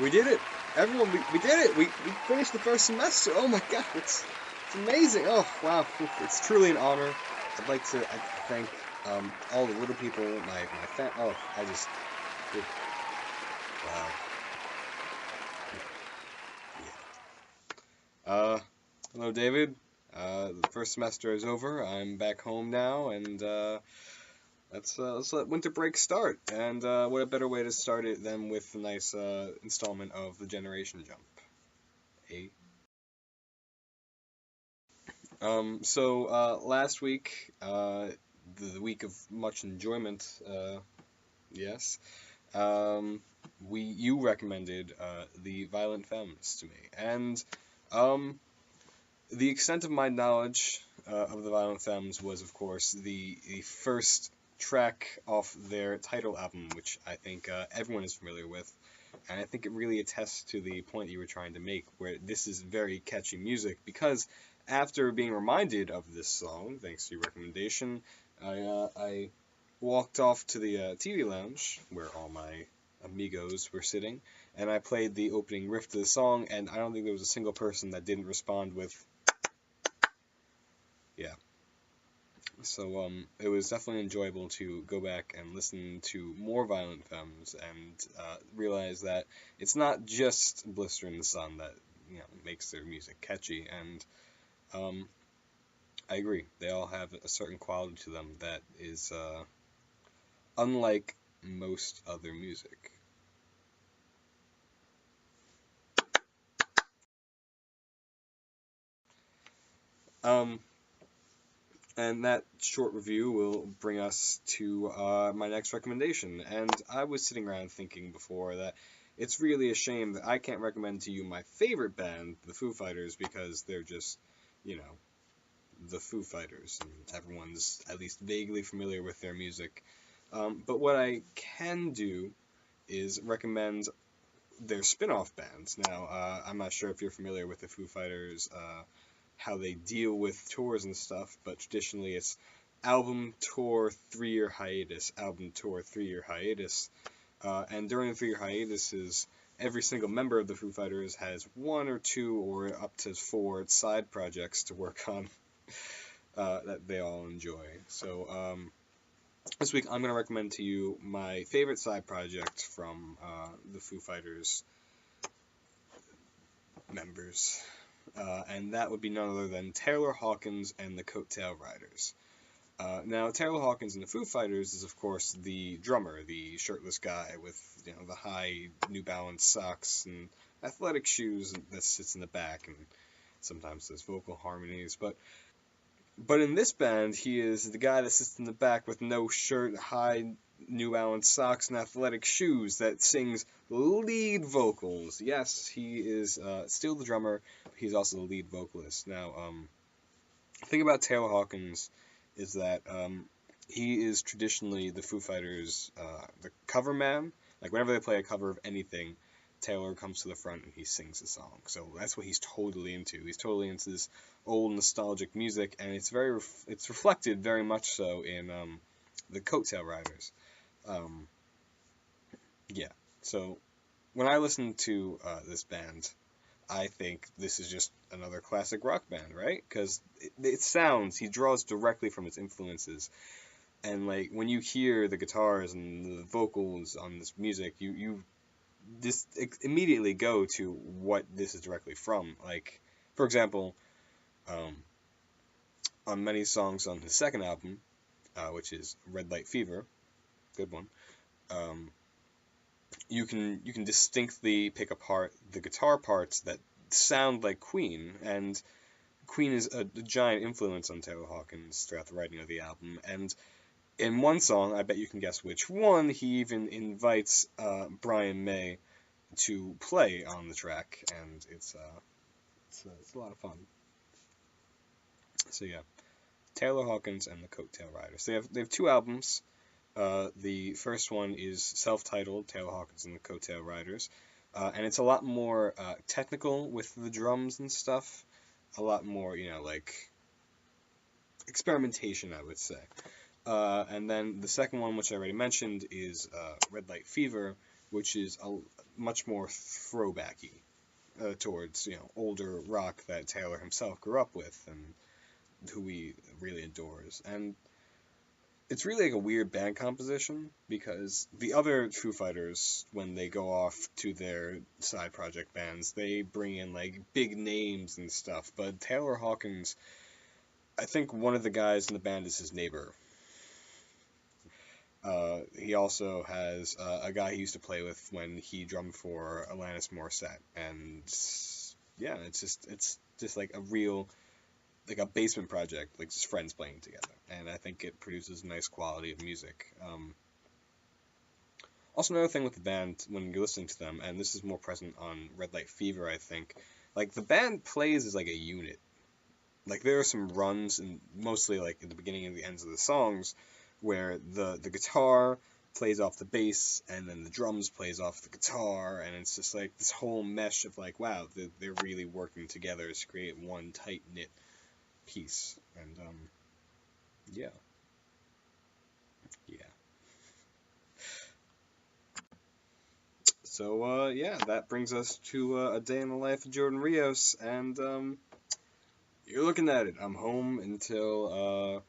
We did it! Everyone, we did it! We finished the first semester! Oh my god, it's amazing! Oh, wow, it's truly an honor. I'd like to thank all the little people, my oh, I just, wow. Yeah. Hello, David. The first semester is over. I'm back home now, and let's let winter break start. And what a better way to start it than with a nice installment of the Generation Jump. Hey. So last week, the week of much enjoyment, yes, you recommended the Violent Femmes to me, and um, the extent of my knowledge of the Violent Femmes was, of course, the first track off their title album, which I think everyone is familiar with, and I think it really attests to the point you were trying to make, where this is very catchy music, because after being reminded of this song, thanks to your recommendation, I walked off to the TV lounge, where all my amigos were sitting, and I played the opening riff to the song, and I don't think there was a single person that didn't respond with, yeah. So it was definitely enjoyable to go back and listen to more Violent Femmes and realize that it's not just Blister in the Sun that makes their music catchy, and I agree. They all have a certain quality to them that is unlike most other music. Um, and that short review will bring us to my next recommendation. And I was sitting around thinking before that it's really a shame that I can't recommend to you my favorite band, the Foo Fighters, because they're just, the Foo Fighters, and everyone's at least vaguely familiar with their music. But what I can do is recommend their spin-off bands. Now, I'm not sure if you're familiar with the Foo Fighters, how they deal with tours and stuff, but traditionally it's album, tour, 3-year hiatus, album, tour, 3-year hiatus. And during the 3-year hiatuses, every single member of the Foo Fighters has 1 or 2 or up to 4 side projects to work on that they all enjoy. So this week I'm going to recommend to you my favorite side project from the Foo Fighters members. And that would be none other than Taylor Hawkins and the Coattail Riders. Now, Taylor Hawkins and the Foo Fighters is, of course, the drummer, the shirtless guy with the high New Balance socks and athletic shoes that sits in the back, and sometimes does vocal harmonies. But in this band, he is the guy that sits in the back with no shirt, high New Balance socks, and athletic shoes that sings lead vocals. Yes, he is still the drummer, but he's also the lead vocalist. Now, the thing about Taylor Hawkins is that he is traditionally the Foo Fighters' the cover man. Like, whenever they play a cover of anything, Taylor comes to the front and he sings the song. So that's what he's totally into. He's totally into this old nostalgic music, and it's it's reflected very much so in the Coattail Riders. Yeah. So when I listen to this band, I think this is just another classic rock band, right? Because he draws directly from its influences. And, like, when you hear the guitars and the vocals on this music, you just immediately go to what this is directly from. Like, for example, on many songs on his second album, which is Red Light Fever, good one, you can distinctly pick apart the guitar parts that sound like Queen, and Queen is a giant influence on Taylor Hawkins throughout the writing of the album. And in one song, I bet you can guess which one, he even invites Brian May to play on the track, and it's a lot of fun. So yeah, Taylor Hawkins and the Coattail Riders. They have 2 albums. The first one is self-titled, Taylor Hawkins and the Coattail Riders, and it's a lot more technical with the drums and stuff. A lot more, like, experimentation, I would say. And then the second one, which I already mentioned, is Red Light Fever, which is much more throwbacky towards, older rock that Taylor himself grew up with and who he really adores. And it's really like a weird band composition because the other Foo Fighters, when they go off to their side project bands, they bring in like big names and stuff. But Taylor Hawkins, I think one of the guys in the band is his neighbor. He also has a guy he used to play with when he drummed for Alanis Morissette, and yeah, it's just like a real, like a basement project, like just friends playing together, and I think it produces a nice quality of music. Also, another thing with the band when you're listening to them, and this is more present on Red Light Fever, I think, like the band plays as like a unit. Like there are some runs, and mostly like at the beginning and the ends of the songs, where the guitar plays off the bass, and then the drums plays off the guitar, and it's just like this whole mesh of like, wow, they're really working together to create one tight knit piece. And yeah, yeah. So yeah, that brings us to a day in the life of Jordan Rios, and you're looking at it. I'm home until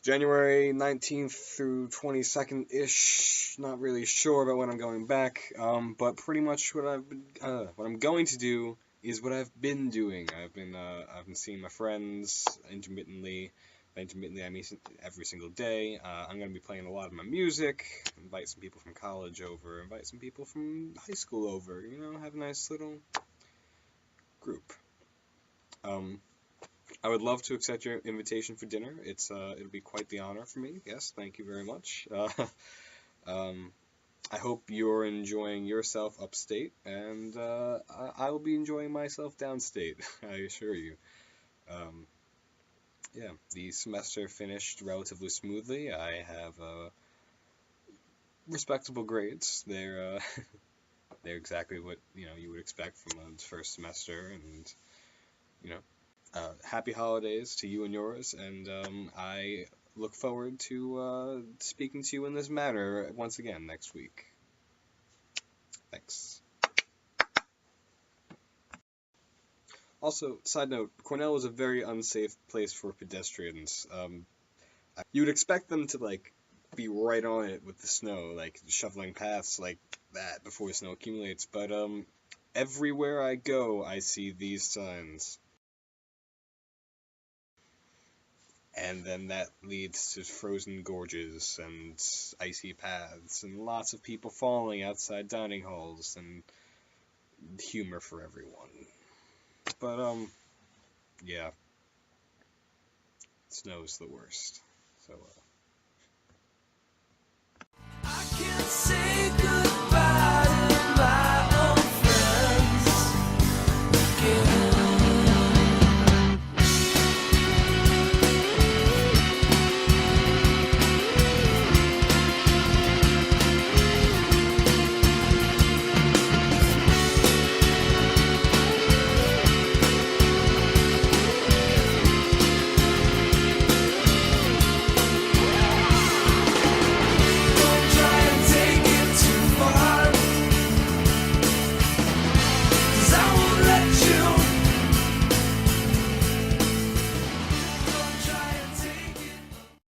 January 19th through 22nd-ish. Not really sure about when I'm going back, but pretty much what I'm going to do is what I've been doing. I've been seeing my friends intermittently. By intermittently, I mean every single day. I'm going to be playing a lot of my music, invite some people from college over, invite some people from high school over, have a nice little group. I would love to accept your invitation for dinner. It'll be quite the honor for me. Yes, thank you very much. I hope you're enjoying yourself upstate, and I will be enjoying myself downstate. I assure you. Yeah, the semester finished relatively smoothly. I have respectable grades. They're exactly what you would expect from a first semester, and you know. Happy holidays to you and yours, and I look forward to speaking to you in this matter once again next week. Thanks. Also, side note, Cornell is a very unsafe place for pedestrians. You would expect them to like be right on it with the snow, like shoveling paths like that before snow accumulates, but everywhere I go, I see these signs. And then that leads to frozen gorges and icy paths and lots of people falling outside dining halls and humor for everyone. But yeah, snow's the worst. So